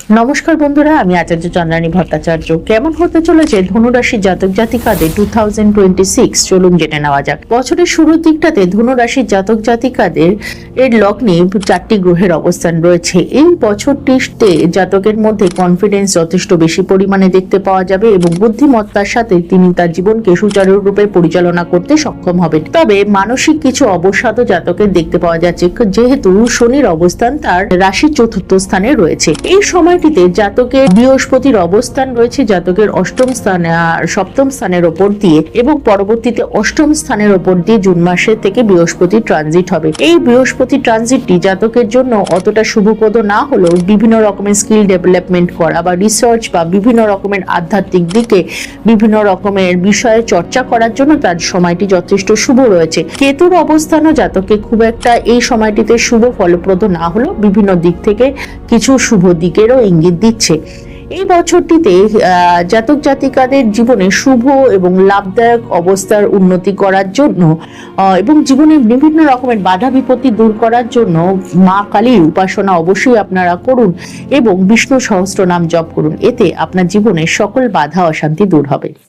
নমস্কার বন্ধুরা, আমি আচার্য চন্দ্রানী ভট্টাচার্য। কেমন হতে চলেছে ধনুরাশির জাতক জাতিকাদের 2026 চলুন জেনে নেওয়া যাক। বছরের শুরুর দিকটাতে ধনুরাশির জাতক জাতিকাদের এর লগ্নে 4টি গ্রহের অবস্থান রয়েছে। এই বছরটিতে জাতকের মধ্যে কনফিডেন্স যথেষ্ট বেশি পরিমাণে দেখতে পাওয়া যাবে এবং বুদ্ধিমত্তার সাথে তিনি তার জীবনকে সুচারুরূপে পরিচালনা করতে সক্ষম হবেন। তবে মানসিক কিছু অবসাদও জাতকের দেখতে পাওয়া যাচ্ছে, যেহেতু শনির অবস্থান তার রাশির 4র্থ স্থানে রয়েছে। এই সময়টিতে জাতকের বৃহস্পতির অবস্থান রয়েছে জাতকের অষ্টম স্থানে, সপ্তম স্থানের ওপর দিয়ে, এবং পরবর্তীতে অষ্টম স্থানের ওপর দিয়ে জুন মাসের থেকে বৃহস্পতির ট্রানজিট হবে। এই বৃহস্পতি ট্রানজিটটি জাতকের জন্য অতটা শুভপ্রদ না হলেও বিভিন্ন রকমের স্কিল ডেভেলপমেন্ট করা বা রিসার্চ বা বিভিন্ন রকমের আধ্যাত্মিক দিকে বিভিন্ন রকমের বিষয়ে চর্চা করার জন্য তার সময়টি যথেষ্ট শুভ রয়েছে। কেতুর অবস্থানও জাতককে খুব একটা এই সময়টিতে শুভ ফলপ্রদ না হলেও বিভিন্ন দিক থেকে কিছু শুভ দিকেরও ইঙ্গিত দিচ্ছে। এই বছরটিতে জাতক জাতিকাদের জীবনে শুভ এবং লাভদায়ক অবস্থার উন্নতি করার জন্য এবং জীবনে বিভিন্ন রকমের বাধা বিপত্তি দূর করার জন্য মা কালীর উপাসনা অবশ্যই আপনারা করুন এবং বিষ্ণু সহস্রনাম জপ করুন। এতে আপনার জীবনে সকল বাধা অশান্তি দূর হবে।